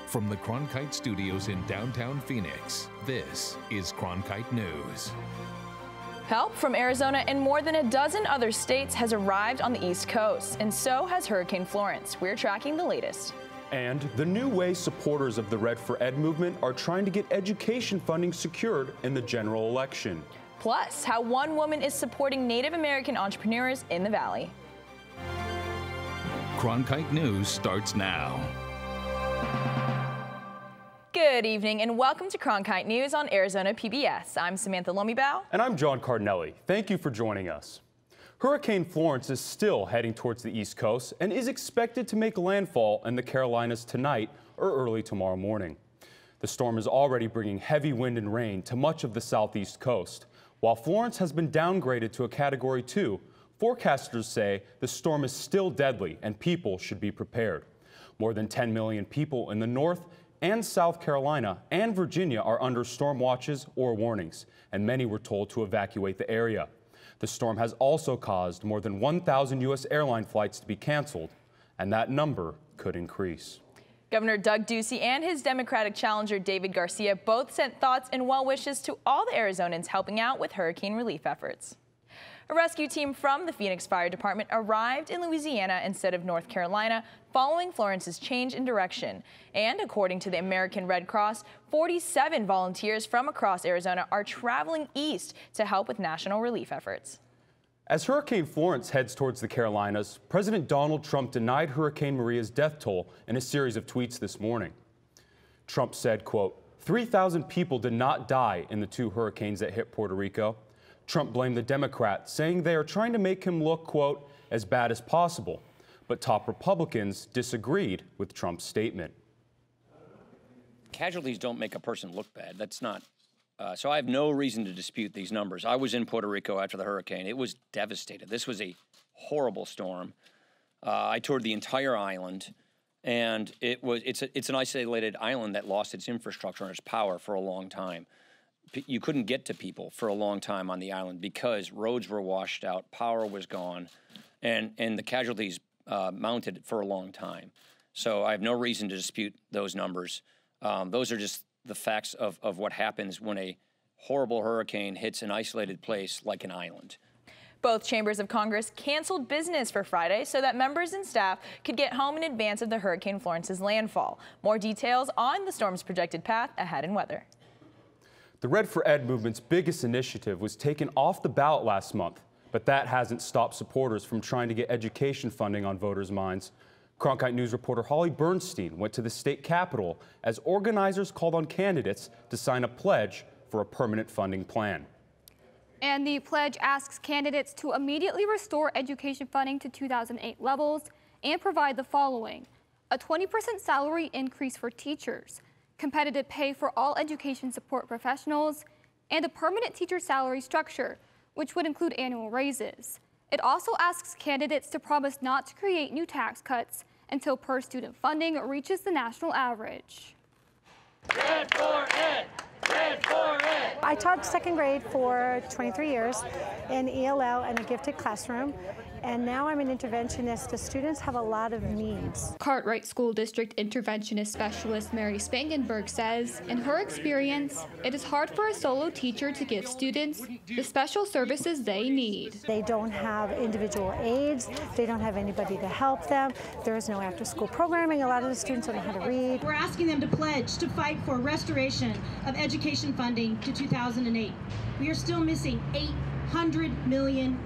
From the Cronkite studios in downtown Phoenix, this is Cronkite News. Help from Arizona and more than a dozen other states has arrived on the East Coast, and so has Hurricane Florence. We're tracking the latest. And the new way supporters of the Red for Ed movement are trying to get education funding secured in the general election. Plus, how one woman is supporting Native American entrepreneurs in the Valley. Cronkite News starts now. Good evening and welcome to Cronkite News on Arizona PBS. I'm Samantha Lomibao. And I'm John Cardinelli. Thank you for joining us. Hurricane Florence is still heading towards the East Coast and is expected to make landfall in the Carolinas tonight or early tomorrow morning. The storm is already bringing heavy wind and rain to much of the southeast coast. While Florence has been downgraded to a Category 2, forecasters say the storm is still deadly and people should be prepared. More than 10 million people in the North and South Carolina and Virginia are under storm watches or warnings, and many were told to evacuate the area. The storm has also caused more than 1,000 U.S. airline flights to be canceled, and that number could increase. Governor Doug Ducey and his Democratic challenger David Garcia both sent thoughts and well wishes to all the Arizonans helping out with hurricane relief efforts. A rescue team from the Phoenix Fire Department arrived in Louisiana instead of North Carolina following Florence's change in direction. And according to the American Red Cross, 47 volunteers from across Arizona are traveling east to help with national relief efforts. As Hurricane Florence heads towards the Carolinas, President Donald Trump denied Hurricane Maria's death toll in a series of tweets this morning. Trump said, quote, 3,000 people did not die in the two hurricanes that hit Puerto Rico. Trump blamed the Democrats, saying they are trying to make him look, quote, as bad as possible. But top Republicans disagreed with Trump's statement. Casualties don't make a person look bad. That's not. So I have no reason to dispute these numbers. I was in Puerto Rico after the hurricane. It was devastated. This was a horrible storm. I toured the entire island, and it's an isolated island that lost its infrastructure and its power for a long time. You couldn't get to people for a long time on the island because roads were washed out, power was gone, and the casualties mounted for a long time. So I have no reason to dispute those numbers. Those are just the facts of what happens when a horrible hurricane hits an isolated place like an island. Both chambers of Congress canceled business for Friday so that members and staff could get home in advance of the Hurricane Florence's landfall. More details on the storm's projected path ahead in weather. The Red for Ed movement's biggest initiative was taken off the ballot last month, but that hasn't stopped supporters from trying to get education funding on voters' minds. Cronkite News reporter Holly Bernstein went to the state capitol as organizers called on candidates to sign a pledge for a permanent funding plan. And the pledge asks candidates to immediately restore education funding to 2008 levels and provide the following: a 20% salary increase for teachers, competitive pay for all education support professionals, and a permanent teacher salary structure, which would include annual raises. It also asks candidates to promise not to create new tax cuts until per-student funding reaches the national average. Red for Ed! Red for Ed! I taught second grade for 23 years in ELL in a gifted classroom. And now I'm an interventionist. The students have a lot of needs. Cartwright School District Interventionist Specialist Mary Spangenberg says, in her experience, it is hard for a solo teacher to give students the special services they need. They don't have individual aides. They don't have anybody to help them. There is no after-school programming. A lot of the students don't know how to read. We're asking them to pledge to fight for restoration of education funding to 2008. We are still missing $800 million.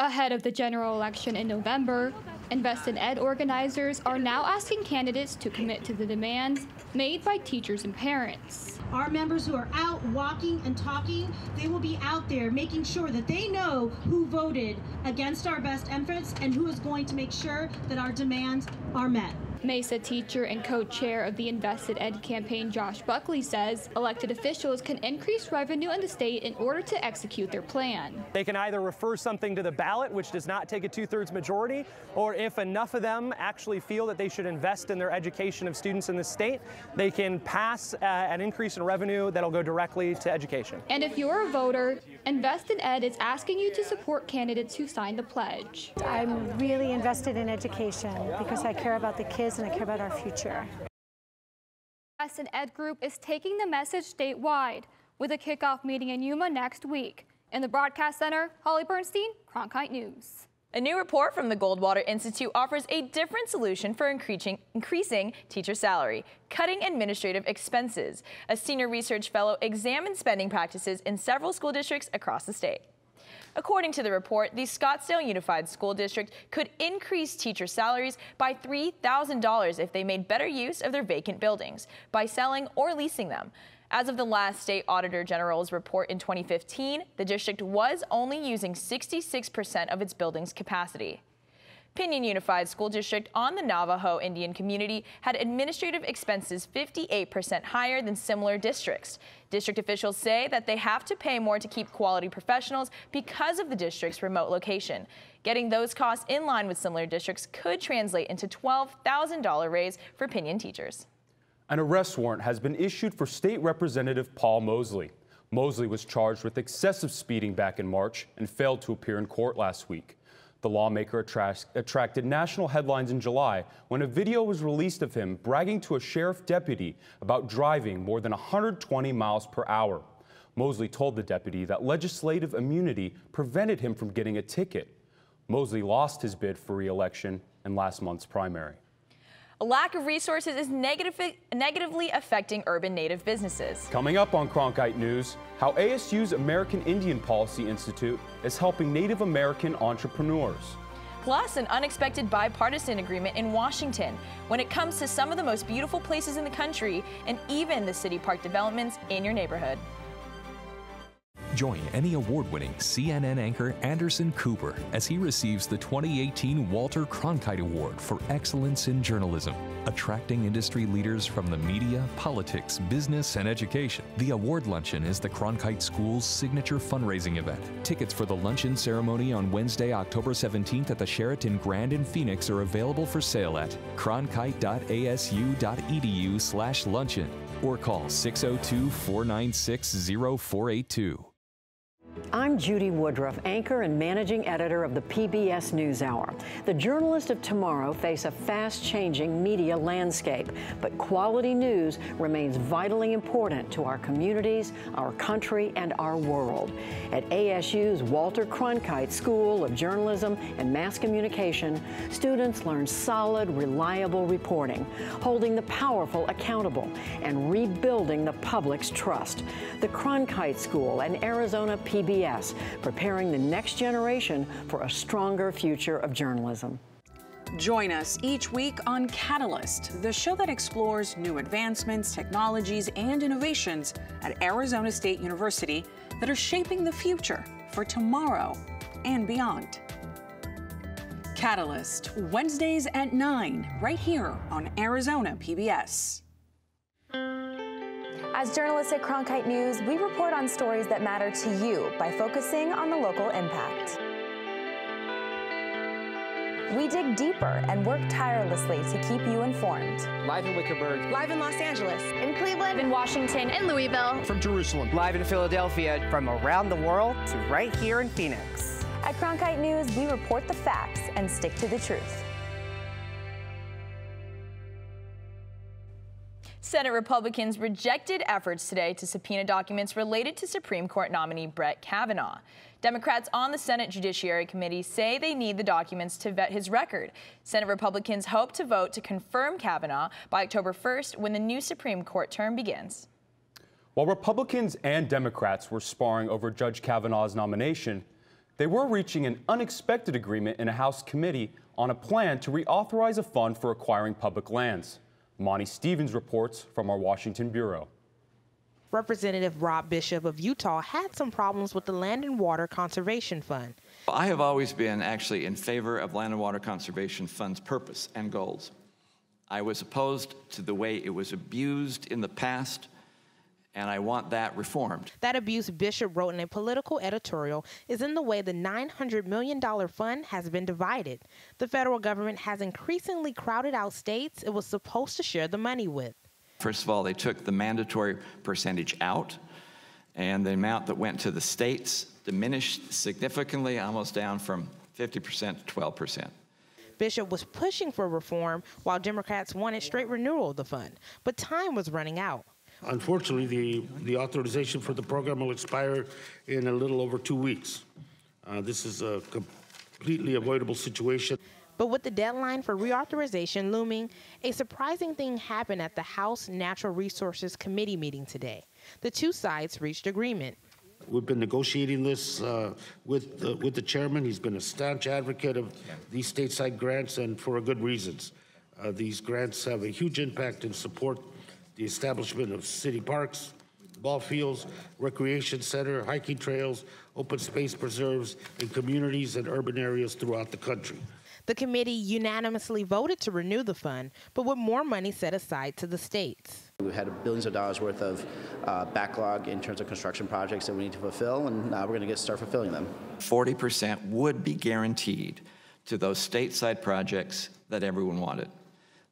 Ahead of the general election in November, Invest in Ed organizers are now asking candidates to commit to the demands made by teachers and parents. Our members who are out walking and talking, they will be out there making sure that they know who voted against our best efforts and who is going to make sure that our demands are met. Mesa teacher and co-chair of the Invested Ed campaign, Josh Buckley, says elected officials can increase revenue in the state in order to execute their plan. They can either refer something to the ballot, which does not take a 2/3 majority, or if enough of them actually feel that they should invest in their education of students in the state, they can pass an increase in revenue that'll go directly to education. And if you're a voter, Invested Ed is asking you to support candidates who signed the pledge. I'm really invested in education because I care about the kids and I care about our future. An Ed Group is taking the message statewide with a kickoff meeting in Yuma next week. In the Broadcast Center, Holly Bernstein, Cronkite News. A new report from the Goldwater Institute offers a different solution for increasing teacher salary, cutting administrative expenses. A senior research fellow examined spending practices in several school districts across the state. According to the report, the Scottsdale Unified School District could increase teacher salaries by $3,000 if they made better use of their vacant buildings by selling or leasing them. As of the last State Auditor General's report in 2015, the district was only using 66% of its building's capacity. Pinyon Unified School District on the Navajo Indian community had administrative expenses 58% higher than similar districts. District officials say that they have to pay more to keep quality professionals because of the district's remote location. Getting those costs in line with similar districts could translate into $12,000 raise for Pinyon teachers. An arrest warrant has been issued for State Representative Paul Mosley. Mosley was charged with excessive speeding back in March and failed to appear in court last week. The lawmaker attracted national headlines in July when a video was released of him bragging to a sheriff deputy about driving more than 120 miles per hour. Mosley told the deputy that legislative immunity prevented him from getting a ticket. Mosley lost his bid for re-election in last month's primary. A lack of resources is negatively affecting urban Native businesses. Coming up on Cronkite News, how ASU's American Indian Policy Institute is helping Native American entrepreneurs. Plus, an unexpected bipartisan agreement in Washington when it comes to some of the most beautiful places in the country and even the city park developments in your neighborhood. Join Emmy Award-winning CNN anchor Anderson Cooper as he receives the 2018 Walter Cronkite Award for Excellence in Journalism. Attracting industry leaders from the media, politics, business, and education. The award luncheon is the Cronkite School's signature fundraising event. Tickets for the luncheon ceremony on Wednesday, October 17th at the Sheraton Grand in Phoenix are available for sale at cronkite.asu.edu/luncheon or call 602-496-0482. I'm Judy Woodruff, anchor and managing editor of the PBS NewsHour. The journalists of tomorrow face a fast-changing media landscape, but quality news remains vitally important to our communities, our country, and our world. At ASU's Walter Cronkite School of Journalism and Mass Communication, students learn solid, reliable reporting, holding the powerful accountable, and rebuilding the public's trust. The Cronkite School and Arizona PBS, preparing the next generation for a stronger future of journalism. Join us each week on Catalyst, the show that explores new advancements, technologies, and innovations at Arizona State University that are shaping the future for tomorrow and beyond. Catalyst, Wednesdays at 9, right here on Arizona PBS. As journalists at Cronkite News, we report on stories that matter to you by focusing on the local impact. We dig deeper and work tirelessly to keep you informed. Live in Wickerburg. Live in Los Angeles. In Cleveland. In Washington. In Louisville. From Jerusalem. Live in Philadelphia. From around the world to right here in Phoenix. At Cronkite News, we report the facts and stick to the truth. Senate Republicans rejected efforts today to subpoena documents related to Supreme Court nominee Brett Kavanaugh. Democrats on the Senate Judiciary Committee say they need the documents to vet his record. Senate Republicans hope to vote to confirm Kavanaugh by October 1st when the new Supreme Court term begins. While Republicans and Democrats were sparring over Judge Kavanaugh's nomination, they were reaching an unexpected agreement in a House committee on a plan to reauthorize a fund for acquiring public lands. Monty Stevens reports from our Washington bureau. Representative Rob Bishop of Utah had some problems with the Land and Water Conservation Fund. I have always been actually in favor of Land and Water Conservation Fund's purpose and goals. I was opposed to the way it was abused in the past, and I want that reformed. That abuse, Bishop wrote in a political editorial, is in the way the $900 million fund has been divided. The federal government has increasingly crowded out states it was supposed to share the money with. First of all, they took the mandatory percentage out, and the amount that went to the states diminished significantly, almost down from 50% to 12%. Bishop was pushing for reform while Democrats wanted straight renewal of the fund, but time was running out. Unfortunately, the authorization for the program will expire in a little over 2 weeks. This is a completely avoidable situation. But with the deadline for reauthorization looming, a surprising thing happened at the House Natural Resources Committee meeting today. The two sides reached agreement. We've been negotiating this with the chairman. He's been a staunch advocate of these stateside grants, and for good reasons. These grants have a huge impact and support the establishment of city parks, ball fields, recreation center, hiking trails, open space preserves in communities and urban areas throughout the country. The committee unanimously voted to renew the fund, but with more money set aside to the states. We had billions of dollars worth of backlog in terms of construction projects that we need to fulfill, and now we're going to start fulfilling them. 40% would be guaranteed to those stateside projects that everyone wanted.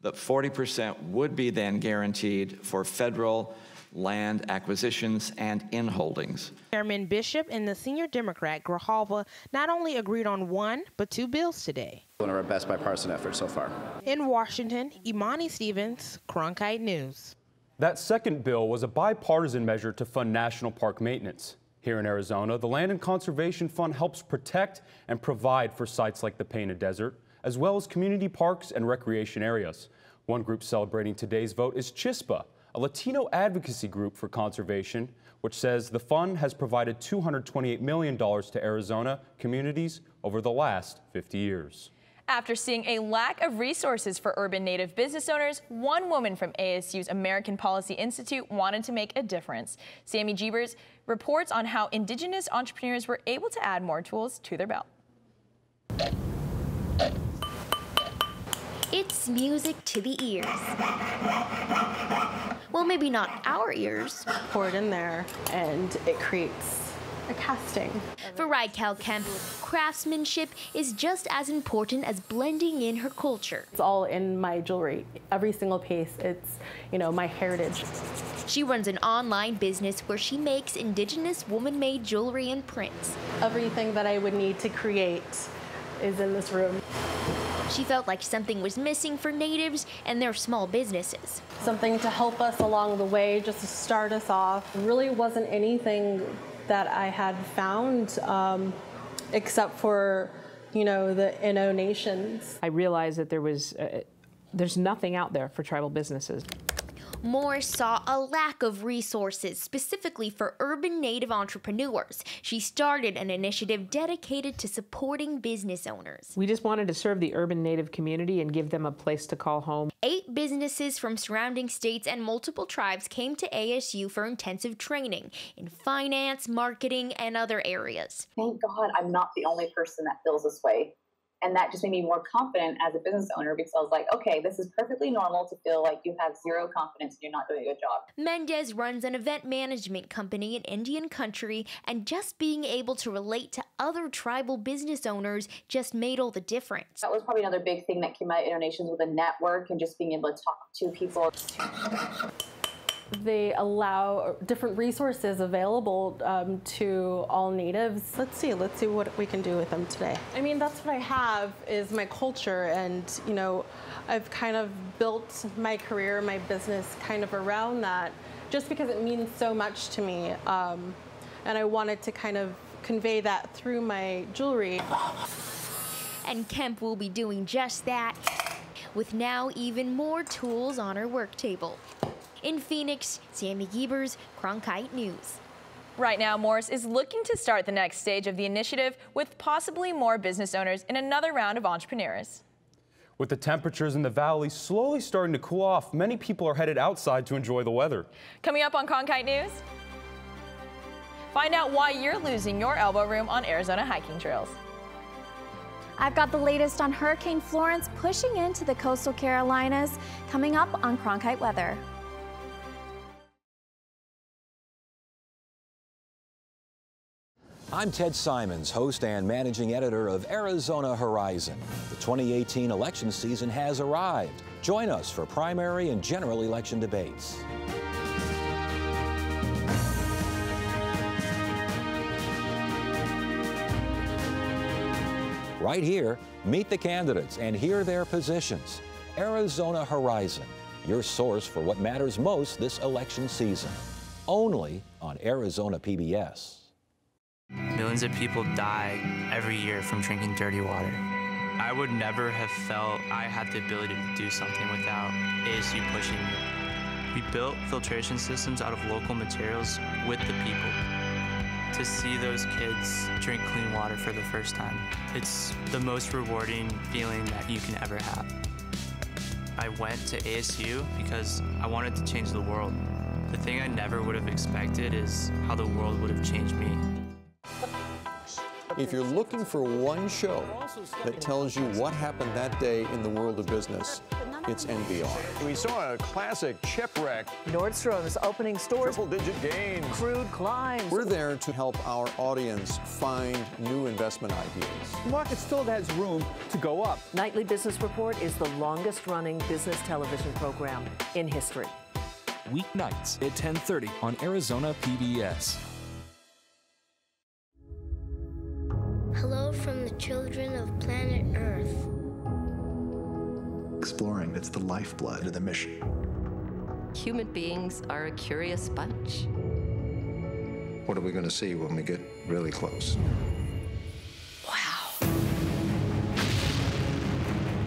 The 40% would be then guaranteed for federal land acquisitions and in-holdings. Chairman Bishop and the senior Democrat Grijalva not only agreed on one, but two bills today. One of our best bipartisan efforts so far. In Washington, Imani Stevens, Cronkite News. That second bill was a bipartisan measure to fund national park maintenance. Here in Arizona, the Land and Conservation Fund helps protect and provide for sites like the Painted Desert, as well as community parks and recreation areas. One group celebrating today's vote is CHISPA, a Latino advocacy group for conservation, which says the fund has provided $228 million to Arizona communities over the last 50 years. After seeing a lack of resources for urban Native business owners, one woman from ASU's American Policy Institute wanted to make a difference. Sammy Jeebers reports on how Indigenous entrepreneurs were able to add more tools to their belt. It's music to the ears. Well, maybe not our ears. Pour it in there and it creates a casting. For Raquel Kemp, craftsmanship is just as important as blending in her culture. It's all in my jewelry. Every single piece, it's, my heritage. She runs an online business where she makes Indigenous woman-made jewelry and prints. Everything that I would need to create is in this room. She felt like something was missing for Natives and their small businesses. Something to help us along the way, just to start us off. Really wasn't anything that I had found except for, the Inno Nations. I realized that there's nothing out there for tribal businesses. Morris saw a lack of resources specifically for urban Native entrepreneurs. She started an initiative dedicated to supporting business owners. We just wanted to serve the urban Native community and give them a place to call home. 8 businesses from surrounding states and multiple tribes came to ASU for intensive training in finance, marketing, and other areas. Thank God I'm not the only person that feels this way. And that just made me more confident as a business owner because I was like, okay, this is perfectly normal to feel like you have zero confidence and you're not doing a good job. Mendez runs an event management company in Indian country, and just being able to relate to other tribal business owners just made all the difference. That was probably another big thing that came out of Inno Nations with a network and just being able to talk to people. They allow different resources available to all Natives. Let's see what we can do with them today. I mean, that's what I have is my culture, and I've kind of built my career, my business kind of around that, just because it means so much to me, and I wanted to kind of convey that through my jewelry. And Kemp will be doing just that, with now even more tools on her work table. In Phoenix, Sammy Jeebers, Cronkite News. Right now, Morris is looking to start the next stage of the initiative with possibly more business owners in another round of entrepreneurs. With the temperatures in the valley slowly starting to cool off, many people are headed outside to enjoy the weather. Coming up on Cronkite News, find out why you're losing your elbow room on Arizona hiking trails. I've got the latest on Hurricane Florence pushing into the coastal Carolinas, coming up on Cronkite Weather. I'm Ted Simons, host and managing editor of Arizona Horizon. The 2018 election season has arrived. Join us for primary and general election debates. Right here, meet the candidates and hear their positions. Arizona Horizon, your source for what matters most this election season. Only on Arizona PBS. Millions of people die every year from drinking dirty water. I would never have felt I had the ability to do something without ASU pushing me. We built filtration systems out of local materials with the people. To see those kids drink clean water for the first time, it's the most rewarding feeling that you can ever have. I went to ASU because I wanted to change the world. The thing I never would have expected is how the world would have changed me. If you're looking for one show that tells you what happened that day in the world of business, it's NBR. We saw a classic shipwreck. Nordstrom's opening stores. Triple-digit gains. Crude climbs. We're there to help our audience find new investment ideas. The market still has room to go up. Nightly Business Report is the longest-running business television program in history. Weeknights at 10:30 on Arizona PBS. Hello from the children of planet Earth. Exploring, it's the lifeblood of the mission. Human beings are a curious bunch. What are we going to see when we get really close? Wow.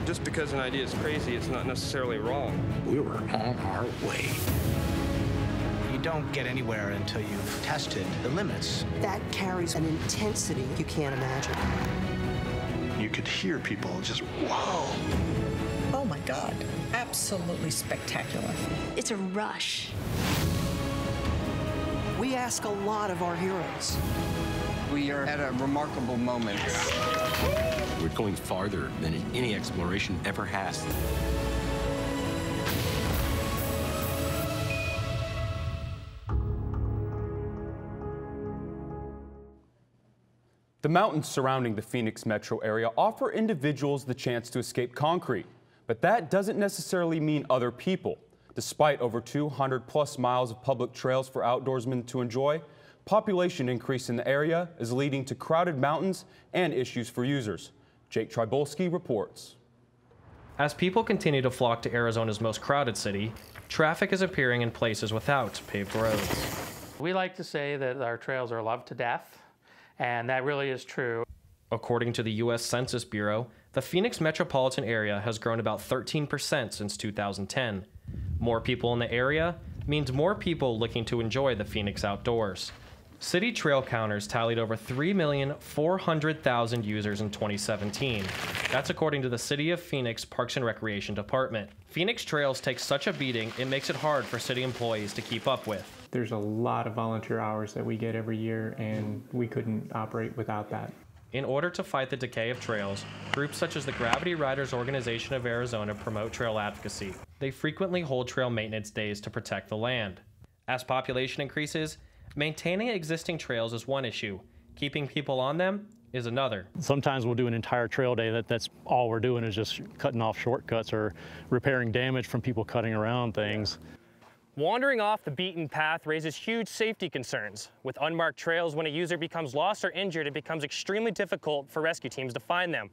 Just because an idea is crazy, it's not necessarily wrong. We were on our way. You don't get anywhere until you've tested the limits. That carries an intensity you can't imagine. You could hear people just, whoa. Oh my God, absolutely spectacular. It's a rush. We ask a lot of our heroes. We are at a remarkable moment. We're going farther than any exploration ever has. The mountains surrounding the Phoenix metro area offer individuals the chance to escape concrete, but that doesn't necessarily mean other people. Despite over 200+ miles of public trails for outdoorsmen to enjoy, population increase in the area is leading to crowded mountains and issues for users. Jake Trybulski reports. As people continue to flock to Arizona's most crowded city, traffic is appearing in places without paved roads. We like to say that our trails are loved to death. And that really is true. According to the U.S. Census Bureau, the Phoenix metropolitan area has grown about 13% since 2010. More people in the area means more people looking to enjoy the Phoenix outdoors. City trail counters tallied over 3,400,000 users in 2017. That's according to the City of Phoenix Parks and Recreation Department. Phoenix trails take such a beating, it makes it hard for city employees to keep up with. There's a lot of volunteer hours that we get every year, and we couldn't operate without that. In order to fight the decay of trails, groups such as the Gravity Riders Organization of Arizona promote trail advocacy. They frequently hold trail maintenance days to protect the land. As population increases, maintaining existing trails is one issue. Keeping people on them is another. Sometimes we'll do an entire trail day that's all we're doing is just cutting off shortcuts or repairing damage from people cutting around things. Wandering off the beaten path raises huge safety concerns. With unmarked trails, when a user becomes lost or injured, it becomes extremely difficult for rescue teams to find them.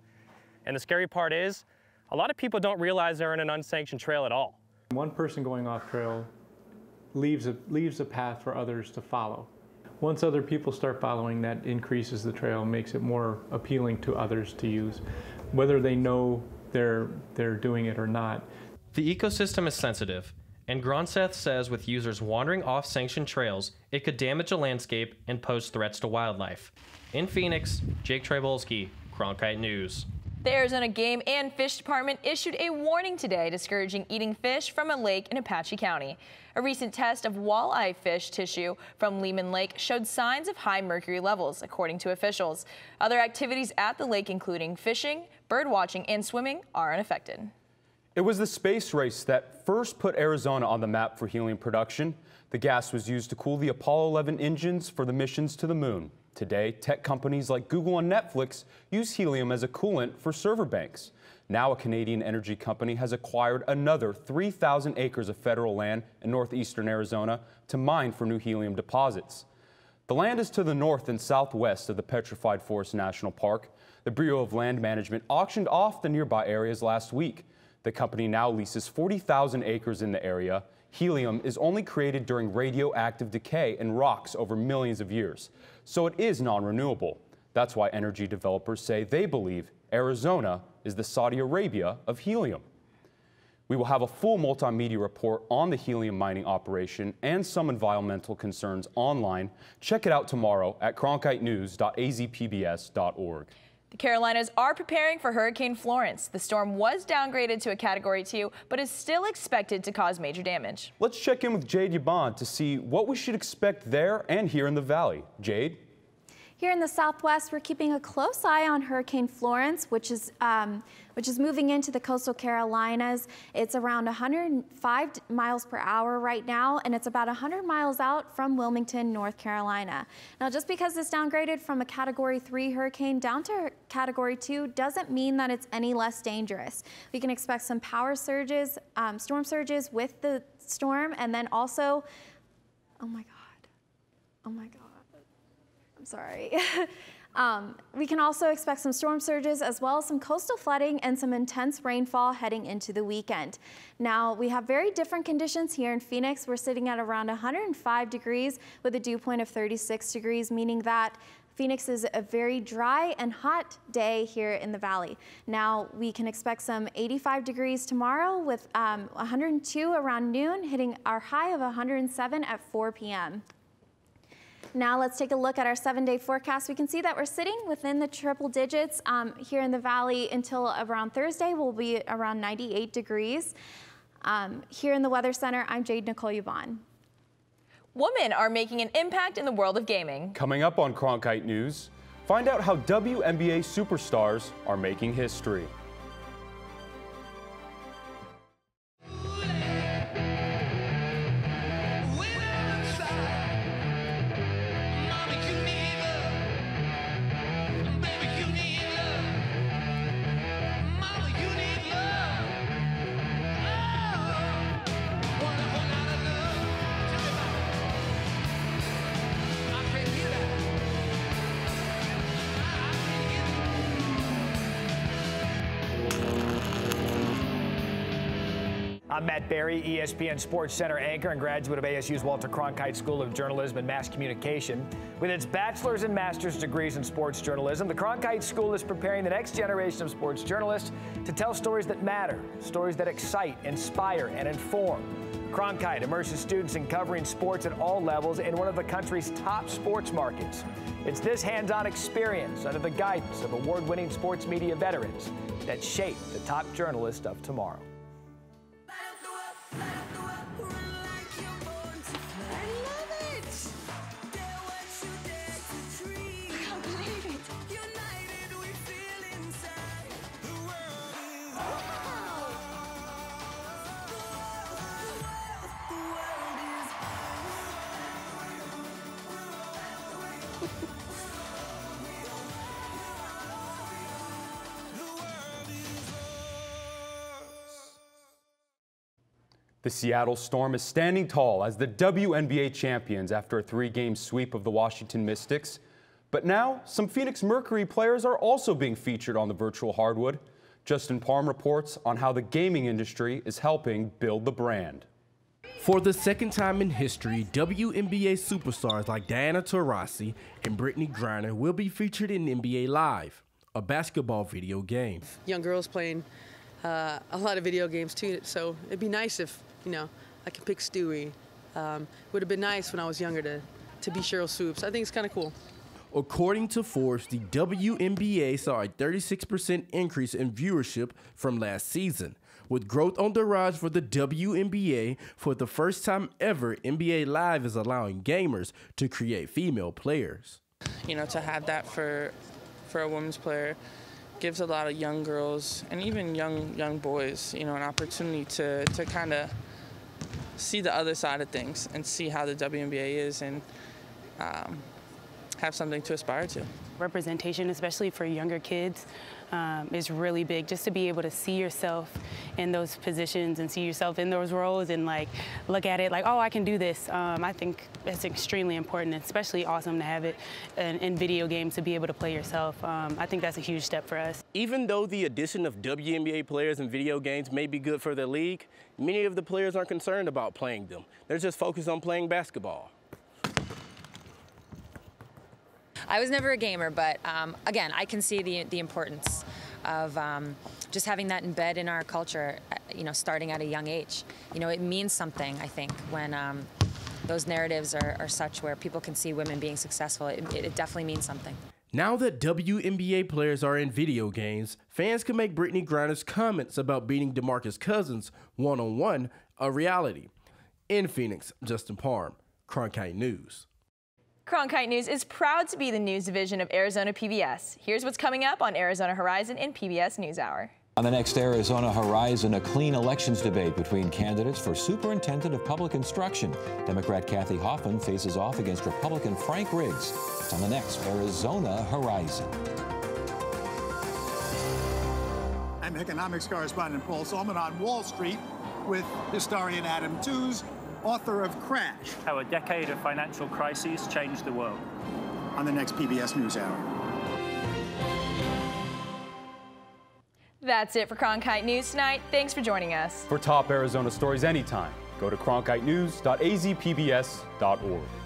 And the scary part is, a lot of people don't realize they're on an unsanctioned trail at all. One person going off trail leaves a path for others to follow. Once other people start following, that increases the trail, makes it more appealing to others to use, whether they know they're doing it or not. The ecosystem is sensitive. And Gronseth says with users wandering off sanctioned trails, it could damage the landscape and pose threats to wildlife. In Phoenix, Jake Trybulski, Cronkite News. The Arizona Game and Fish Department issued a warning today discouraging eating fish from a lake in Apache County. A recent test of walleye fish tissue from Lehman Lake showed signs of high mercury levels, according to officials. Other activities at the lake, including fishing, bird watching, and swimming, are unaffected. It was the space race that first put Arizona on the map for helium production. The gas was used to cool the Apollo 11 engines for the missions to the moon. Today, tech companies like Google and Netflix use helium as a coolant for server banks. Now a Canadian energy company has acquired another 3,000 acres of federal land in northeastern Arizona to mine for new helium deposits. The land is to the north and southwest of the Petrified Forest National Park. The Bureau of Land Management auctioned off the nearby areas last week. The company now leases 40,000 acres in the area. Helium is only created during radioactive decay in rocks over millions of years, so it is non-renewable. That's why energy developers say they believe Arizona is the Saudi Arabia of helium. We will have a full multimedia report on the helium mining operation and some environmental concerns online. Check it out tomorrow at cronkitenews.azpbs.org. The Carolinas are preparing for Hurricane Florence. The storm was downgraded to a Category 2, but is still expected to cause major damage. Let's check in with Jade Yabon to see what we should expect there and here in the valley. Jade? Here in the Southwest, we're keeping a close eye on Hurricane Florence, which is moving into the coastal Carolinas. It's around 105 miles per hour right now, and it's about 100 miles out from Wilmington, North Carolina. Now, just because it's downgraded from a Category 3 hurricane down to Category 2 doesn't mean that it's any less dangerous. We can expect some power surges, storm surges with the storm, and then also, oh my God, I'm sorry. We can also expect some storm surges as well as some coastal flooding and some intense rainfall heading into the weekend. Now, we have very different conditions here in Phoenix. We're sitting at around 105 degrees with a dew point of 36 degrees, meaning that Phoenix is a very dry and hot day here in the valley. Now, we can expect some 85 degrees tomorrow with 102 around noon, hitting our high of 107 at 4 p.m. Now let's take a look at our 7-day forecast. We can see that we're sitting within the triple digits here in the valley until around Thursday. We'll be around 98 degrees. Here in the Weather Center, I'm Jade Nicole Yvonne. Women are making an impact in the world of gaming. Coming up on Cronkite News, find out how WNBA superstars are making history. I'm Matt Berry, ESPN Sports Center anchor and graduate of ASU's Walter Cronkite School of Journalism and Mass Communication. With its bachelor's and master's degrees in sports journalism, the Cronkite School is preparing the next generation of sports journalists to tell stories that matter, stories that excite, inspire, and inform. Cronkite immerses students in covering sports at all levels in one of the country's top sports markets. It's this hands-on experience under the guidance of award-winning sports media veterans that shape the top journalists of tomorrow. The Seattle Storm is standing tall as the WNBA champions after a 3-game sweep of the Washington Mystics. But now, some Phoenix Mercury players are also being featured on the virtual hardwood. Justin Parham reports on how the gaming industry is helping build the brand. For the second time in history, WNBA superstars like Diana Taurasi and Brittany Griner will be featured in NBA Live, a basketball video game. Young girls playing a lot of video games too, so it'd be nice if, I can pick Stewie. Would have been nice when I was younger to be Cheryl Swoops. I think it's kind of cool. According to Forbes, the WNBA saw a 36% increase in viewership from last season. With growth on the rise for the WNBA, for the first time ever, NBA Live is allowing gamers to create female players. To have that for a women's player gives a lot of young girls and even young boys, an opportunity to kind of see the other side of things and see how the WNBA is and have something to aspire to. Representation, especially for younger kids, is really big. Just to be able to see yourself in those positions and see yourself in those roles and like look at it like, oh, I can do this. I think it's extremely important, and especially awesome to have it in video games to be able to play yourself. I think that's a huge step for us. Even though the addition of WNBA players in video games may be good for the league, many of the players aren't concerned about playing them. They're just focused on playing basketball. I was never a gamer, but again, I can see the importance of just having that embed in our culture, starting at a young age. It means something, I think, when those narratives are such where people can see women being successful. It definitely means something. Now that WNBA players are in video games, fans can make Brittany Griner's comments about beating DeMarcus Cousins one-on-one a reality. In Phoenix, Justin Parham, Cronkite News. Cronkite News is proud to be the news division of Arizona PBS. Here's what's coming up on Arizona Horizon in PBS NewsHour. On the next Arizona Horizon, a clean elections debate between candidates for Superintendent of Public Instruction. Democrat Kathy Hoffman faces off against Republican Frank Riggs. It's on the next Arizona Horizon. I'm economics correspondent Paul Solman on Wall Street with historian Adam Tooze, author of Crash: How a Decade of Financial Crises Changed the World. On the next PBS NewsHour. That's it for Cronkite News tonight. Thanks for joining us. For top Arizona stories anytime, go to cronkitenews.azpbs.org.